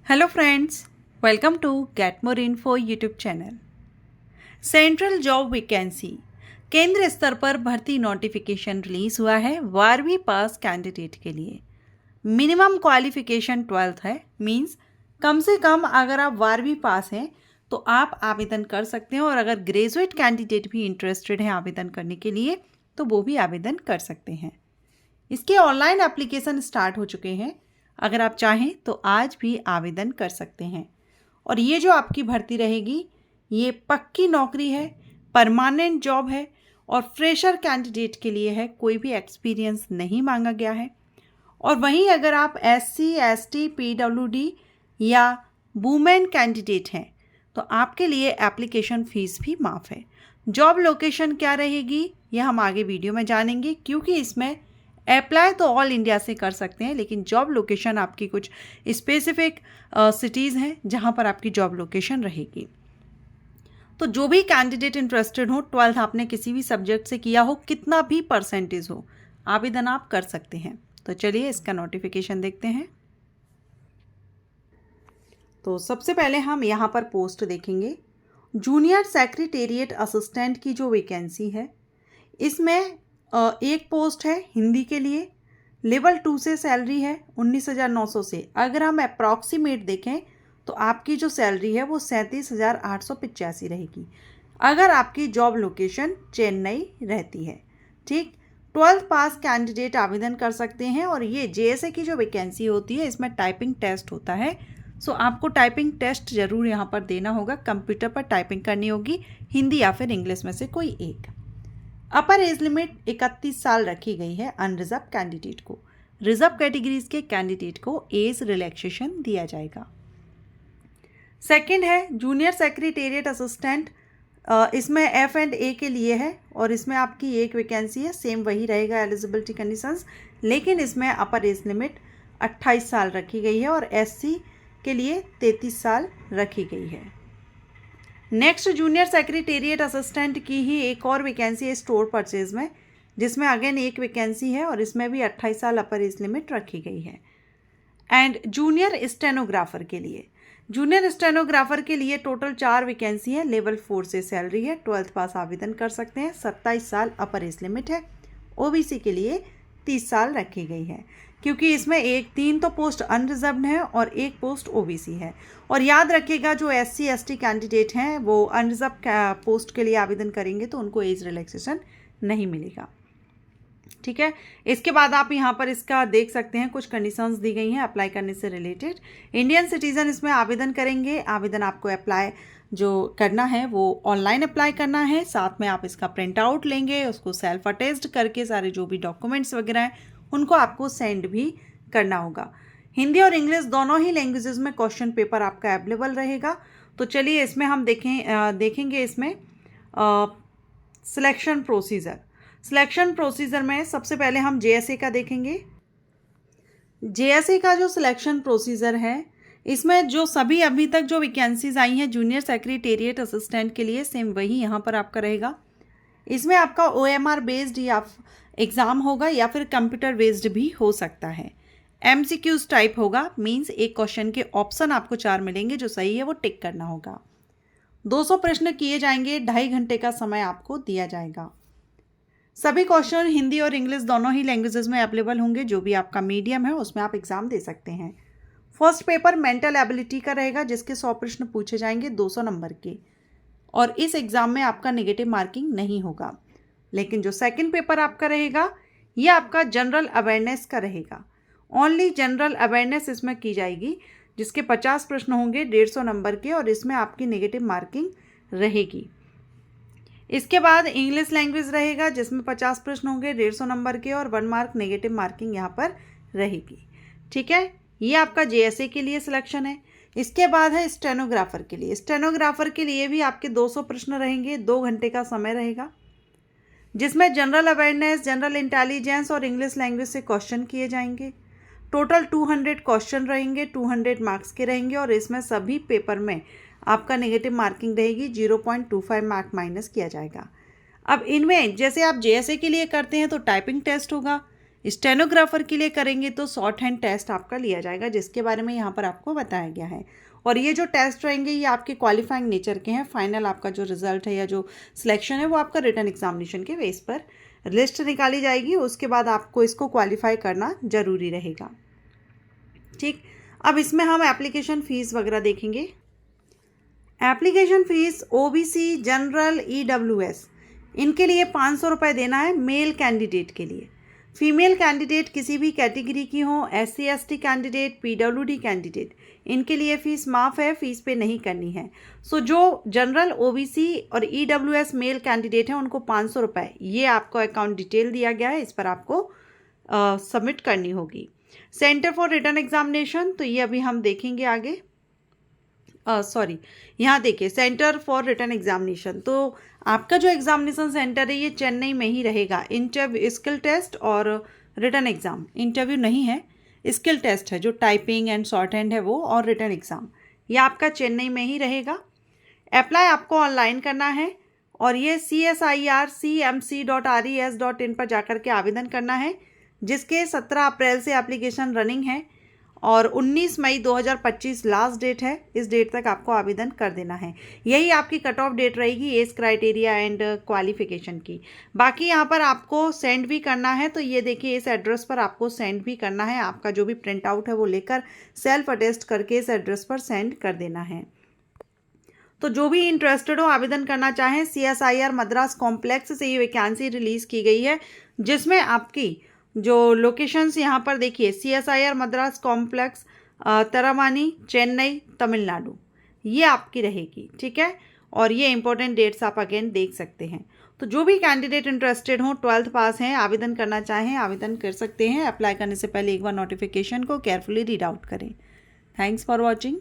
Hello friends, welcome to get more info YouTube channel. Central job vacancy केंद्र स्तर पर भर्ती नोटिफिकेशन रिलीज हुआ है 12वीं पास कैंडिडेट के लिए। मिनिमम क्वालिफिकेशन 12th है, मींस कम से कम अगर आप 12वीं पास हैं तो आप आवेदन कर सकते हैं, और अगर ग्रेजुएट कैंडिडेट भी इंटरेस्टेड हैं आवेदन करने के लिए तो वो भी आवेदन कर सकते हैं। इसके ऑनलाइन एप्लीकेशन स्टार्ट हो चुके हैं, अगर आप चाहें तो आज भी आवेदन कर सकते हैं। और ये जो आपकी भर्ती रहेगी ये पक्की नौकरी है, परमानेंट जॉब है और फ्रेशर कैंडिडेट के लिए है, कोई भी एक्सपीरियंस नहीं मांगा गया है। और वहीं अगर आप SC, ST, PWD या वुमेन कैंडिडेट हैं तो आपके लिए एप्लीकेशन फ़ीस भी माफ़ है। जॉब लोकेशन क्या रहेगी यह हम आगे वीडियो में जानेंगे, क्योंकि इसमें अप्लाई तो ऑल इंडिया से कर सकते हैं, लेकिन जॉब लोकेशन आपकी कुछ स्पेसिफिक सिटीज़ हैं जहां पर आपकी जॉब लोकेशन रहेगी। तो जो भी कैंडिडेट इंटरेस्टेड हो, 12th आपने किसी भी सब्जेक्ट से किया हो, कितना भी परसेंटेज हो, आवेदन आप कर सकते हैं। तो चलिए इसका नोटिफिकेशन देखते हैं। तो सबसे पहले हम यहाँ पर पोस्ट देखेंगे। जूनियर सेक्रेटेरिएट असिस्टेंट की जो वैकेंसी है, इसमें एक पोस्ट है हिंदी के लिए। लेवल 2 से सैलरी है 19,900 से। अगर हम अप्रॉक्सीमेट देखें तो आपकी जो सैलरी है वो 37,885 रहेगी, अगर आपकी जॉब लोकेशन चेन्नई रहती है। ठीक, 12th पास कैंडिडेट आवेदन कर सकते हैं। और ये JSA की जो वैकेंसी होती है इसमें टाइपिंग टेस्ट होता है, सो आपको टाइपिंग टेस्ट ज़रूर यहाँ पर देना होगा। कंप्यूटर पर टाइपिंग करनी होगी, हिंदी या फिर इंग्लिश में से कोई एक। अपर एज लिमिट 31 साल रखी गई है अनरिजर्व कैंडिडेट को। रिजर्व कैटेगरीज के कैंडिडेट को एज रिलैक्सेशन दिया जाएगा। सेकंड है जूनियर सेक्रेटेरिएट असिस्टेंट, इसमें F&A के लिए है और इसमें आपकी एक वैकेंसी है, सेम वही रहेगा एलिजिबिलिटी कंडीशंस, लेकिन इसमें अपर एज लिमिट 28 साल रखी गई है और SC के लिए 33 साल रखी गई है। नेक्स्ट जूनियर सेक्रेटेरिएट असिस्टेंट की ही एक और वैकेंसी है स्टोर परचेज में, जिसमें अगेन एक वैकेंसी है और इसमें भी 28 साल अपर एज लिमिट रखी गई है। एंड जूनियर स्टेनोग्राफर के लिए, जूनियर स्टेनोग्राफर के लिए टोटल 4 वैकेंसी है। लेवल 4 से सैलरी है, 12th पास आवेदन कर सकते हैं। 27 साल अपर एज लिमिट है। OBC के लिए 30 साल रखी गई है, क्योंकि इसमें 3 तो पोस्ट अनरिजर्व्ड है और एक पोस्ट OBC है। और याद रखिएगा जो SC ST कैंडिडेट हैं वो अनरिजर्व पोस्ट के लिए आवेदन करेंगे तो उनको एज रिलैक्सेशन नहीं मिलेगा। ठीक है, इसके बाद आप यहाँ पर इसका देख सकते हैं, कुछ कंडीशंस दी गई हैं अप्लाई करने से रिलेटेड। इंडियन सिटीजन इसमें आवेदन करेंगे। आवेदन आपको अप्लाई जो करना है वो ऑनलाइन अप्लाई करना है, साथ में आप इसका प्रिंट आउट लेंगे, उसको सेल्फ अटेस्ट करके सारे जो भी डॉक्यूमेंट्स वगैरह हैं उनको आपको सेंड भी करना होगा। हिंदी और इंग्लिश दोनों ही लैंग्वेजेस में क्वेश्चन पेपर आपका अवेलेबल रहेगा। तो चलिए इसमें हम देखेंगे इसमें सिलेक्शन प्रोसीजर। सिलेक्शन प्रोसीजर में सबसे पहले हम JSA का देखेंगे। JSA का जो सिलेक्शन प्रोसीजर है, इसमें जो सभी अभी तक जो वैकेंसीज आई हैं जूनियर सेक्रेटेरिएट असिस्टेंट के लिए, सेम वही यहाँ पर आपका रहेगा। इसमें आपका OMR बेस्ड या एग्ज़ाम होगा या फिर कंप्यूटर बेस्ड भी हो सकता है। MCQs टाइप होगा, मींस एक क्वेश्चन के ऑप्शन आपको 4 मिलेंगे, जो सही है वो टिक करना होगा। 200 प्रश्न किए जाएंगे, 2.5 घंटे का समय आपको दिया जाएगा। सभी क्वेश्चन हिंदी और इंग्लिश दोनों ही लैंग्वेजेस में अवेलेबल होंगे, जो भी आपका मीडियम है उसमें आप एग्ज़ाम दे सकते हैं। फर्स्ट पेपर मेंटल एबिलिटी का रहेगा, जिसके 100 प्रश्न पूछे जाएंगे 200 नंबर के, और इस एग्ज़ाम में आपका नेगेटिव मार्किंग नहीं होगा। लेकिन जो सेकंड पेपर आपका रहेगा ये आपका जनरल अवेयरनेस का रहेगा। ओनली जनरल अवेयरनेस इसमें की जाएगी, जिसके 50 प्रश्न होंगे 150 नंबर के, और इसमें आपकी नेगेटिव मार्किंग रहेगी। इसके बाद इंग्लिश लैंग्वेज रहेगा, जिसमें 50 प्रश्न होंगे 150 नंबर के और 1 मार्क नेगेटिव मार्किंग यहाँ पर रहेगी। ठीक है, ये आपका JSA के लिए सिलेक्शन है। इसके बाद है स्टेनोग्राफर के लिए। स्टेनोग्राफर के लिए भी आपके 200 प्रश्न रहेंगे, 2 घंटे का समय रहेगा, जिसमें जनरल अवेयरनेस, जनरल इंटेलिजेंस और इंग्लिश लैंग्वेज से क्वेश्चन किए जाएंगे। टोटल 200 क्वेश्चन रहेंगे, 200 मार्क्स के रहेंगे, और इसमें सभी पेपर में आपका नेगेटिव मार्किंग रहेगी, 0.25 मार्क माइनस किया जाएगा। अब इनमें जैसे आप JSA के लिए करते हैं तो टाइपिंग टेस्ट होगा, स्टेनोग्राफर के लिए करेंगे तो शॉर्ट हैंड टेस्ट आपका लिया जाएगा, जिसके बारे में यहाँ पर आपको बताया गया है। और ये जो टेस्ट रहेंगे ये आपके क्वालिफाइंग नेचर के हैं। फाइनल आपका जो रिजल्ट है या जो सिलेक्शन है वो आपका रिटन एग्जामिनेशन के बेस पर लिस्ट निकाली जाएगी, उसके बाद आपको इसको क्वालिफाई करना ज़रूरी रहेगा। ठीक, अब इसमें हम एप्लीकेशन फ़ीस वगैरह देखेंगे। Application fees OBC, general, EWS इनके लिए 500 रुपये देना है मेल कैंडिडेट के लिए। फीमेल कैंडिडेट किसी भी कैटेगरी की हो, SC ST candidate, PWD candidate, इनके लिए फ़ीस माफ़ है, फ़ीस पे नहीं करनी है। सो जो जनरल, OBC और EWS मेल कैंडिडेट हैं उनको 500 रुपये, ये आपको अकाउंट डिटेल दिया गया है, इस पर आपको सबमिट करनी होगी। सेंटर फॉर रिटन एग्जामिनेशन, तो ये अभी हम देखेंगे आगे। यहाँ देखिए सेंटर फॉर रिटन एग्जामिनेशन, तो आपका जो एग्जामिनेशन सेंटर है ये चेन्नई में ही रहेगा। इंटरव्यू, स्किल टेस्ट और रिटन एग्ज़ाम, इंटरव्यू नहीं है, स्किल टेस्ट है जो टाइपिंग एंड शॉर्ट हैंड है वो, और रिटन एग्ज़ाम ये आपका चेन्नई में ही रहेगा। अप्लाई आपको ऑनलाइन करना है और ये csircmc.res.in पर जाकर के आवेदन करना है, जिसके 17 अप्रैल से एप्लीकेशन रनिंग है और 19 मई 2025 लास्ट डेट है। इस डेट तक आपको आवेदन कर देना है। यही आपकी कट ऑफ डेट रहेगी एज क्राइटेरिया एंड क्वालिफिकेशन की। बाकी यहाँ पर आपको सेंड भी करना है, तो ये देखिए इस एड्रेस पर आपको सेंड भी करना है। आपका जो भी प्रिंट आउट है वो लेकर सेल्फ अटेस्ट करके इस एड्रेस पर सेंड कर देना है। तो जो भी इंटरेस्टेड हो, आवेदन करना चाहें, CSIR मद्रास कॉम्प्लेक्स से ये वैकेंसी रिलीज़ की गई है, जिसमें आपकी जो लोकेशंस यहाँ पर देखिए CSIR मद्रास कॉम्प्लेक्स, तरामानी, चेन्नई, तमिलनाडु, ये आपकी रहेगी। ठीक है, और ये इंपॉर्टेंट डेट्स आप अगेन देख सकते हैं। तो जो भी कैंडिडेट इंटरेस्टेड हो, 12th पास हैं, आवेदन करना चाहें, आवेदन कर सकते हैं। अप्लाई करने से पहले एक बार नोटिफिकेशन को केयरफुली रीड आउट करें। Thanks for watching.